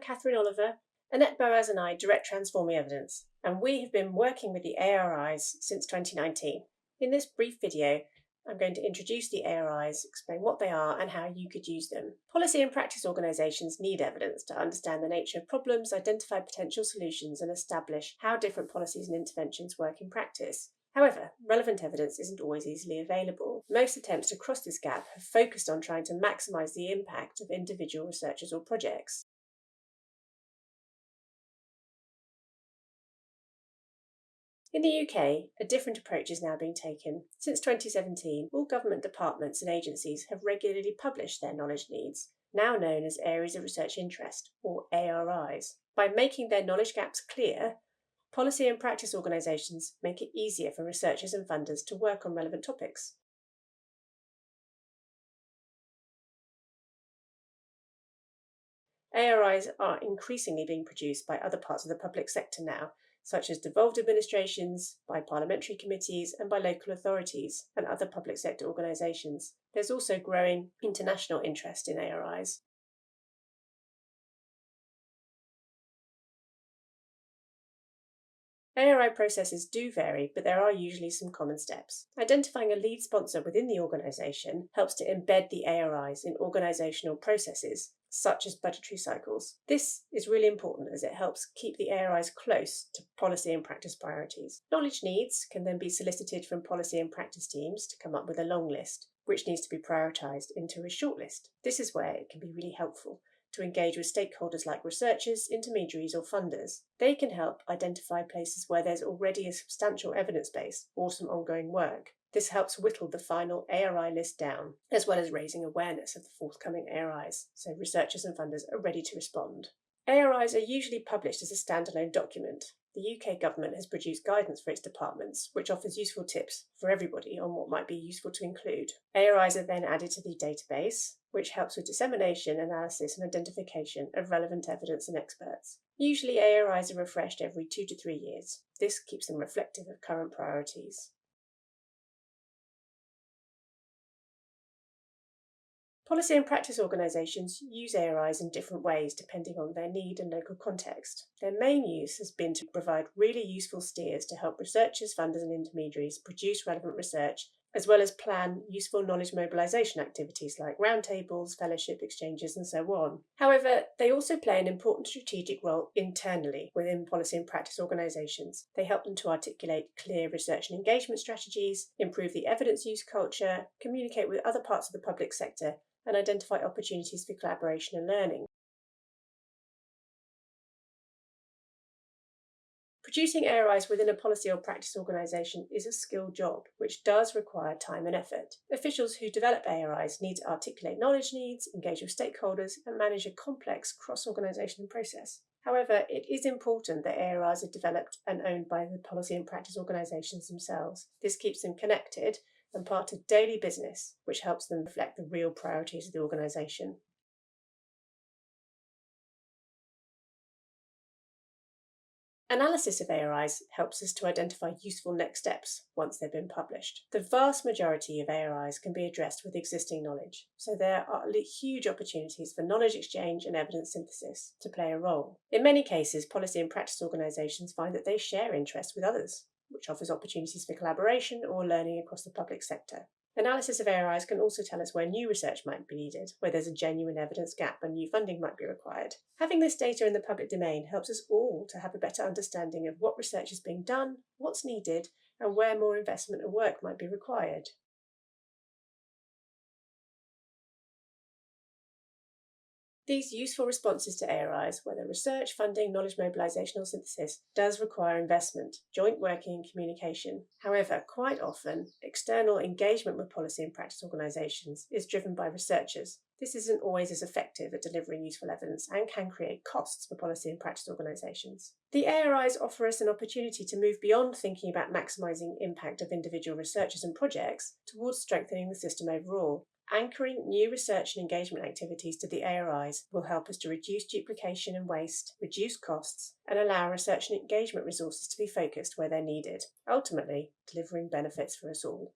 Kathryn Oliver. Annette Boaz and I direct Transforming Evidence, and we have been working with the ARIs since 2019. In this brief video, I'm going to introduce the ARIs, explain what they are and how you could use them. Policy and practice organisations need evidence to understand the nature of problems, identify potential solutions, and establish how different policies and interventions work in practice. However, relevant evidence isn't always easily available. Most attempts to cross this gap have focused on trying to maximise the impact of individual researchers or projects. In the UK, a different approach is now being taken. Since 2017, all government departments and agencies have regularly published their knowledge needs, now known as Areas of Research Interest, or ARIs. By making their knowledge gaps clear, policy and practice organisations make it easier for researchers and funders to work on relevant topics. ARIs are increasingly being produced by other parts of the public sector now, such as devolved administrations, by parliamentary committees, and by local authorities and other public sector organisations. There's also growing international interest in ARIs. ARI processes do vary, but there are usually some common steps. Identifying a lead sponsor within the organisation helps to embed the ARIs in organisational processes, such as budgetary cycles. This is really important as it helps keep the ARIs close to policy and practice priorities. Knowledge needs can then be solicited from policy and practice teams to come up with a long list, which needs to be prioritised into a short list. This is where it can be really helpful to engage with stakeholders like researchers, intermediaries, or funders. They can help identify places where there's already a substantial evidence base or some ongoing work. This helps whittle the final ARI list down, as well as raising awareness of the forthcoming ARIs, so researchers and funders are ready to respond. ARIs are usually published as a standalone document. The UK government has produced guidance for its departments, which offers useful tips for everybody on what might be useful to include. ARIs are then added to the database, which helps with dissemination, analysis, and identification of relevant evidence and experts. Usually ARIs are refreshed every 2 to 3 years. This keeps them reflective of current priorities. Policy and practice organisations use ARIs in different ways depending on their need and local context. Their main use has been to provide really useful steers to help researchers, funders and intermediaries produce relevant research, as well as plan useful knowledge mobilisation activities like roundtables, fellowship exchanges and so on. However, they also play an important strategic role internally within policy and practice organisations. They help them to articulate clear research and engagement strategies, improve the evidence use culture, communicate with other parts of the public sector, and identify opportunities for collaboration and learning. Producing ARIs within a policy or practice organisation is a skilled job, which does require time and effort. Officials who develop ARIs need to articulate knowledge needs, engage with stakeholders, and manage a complex cross-organisational process. However, it is important that ARIs are developed and owned by the policy and practice organisations themselves. This keeps them connected and part of daily business, which helps them reflect the real priorities of the organisation. Analysis of ARIs helps us to identify useful next steps once they've been published. The vast majority of ARIs can be addressed with existing knowledge, so there are huge opportunities for knowledge exchange and evidence synthesis to play a role. In many cases, policy and practice organisations find that they share interests with others, which offers opportunities for collaboration or learning across the public sector. Analysis of ARIs can also tell us where new research might be needed, where there's a genuine evidence gap and new funding might be required. Having this data in the public domain helps us all to have a better understanding of what research is being done, what's needed, and where more investment and work might be required. These useful responses to ARIs, whether research, funding, knowledge mobilisation or synthesis, does require investment, joint working and communication. However, quite often, external engagement with policy and practice organisations is driven by researchers. This isn't always as effective at delivering useful evidence and can create costs for policy and practice organisations. The ARIs offer us an opportunity to move beyond thinking about maximising impact of individual researchers and projects towards strengthening the system overall. Anchoring new research and engagement activities to the ARIs will help us to reduce duplication and waste, reduce costs, and allow research and engagement resources to be focused where they're needed, ultimately delivering benefits for us all.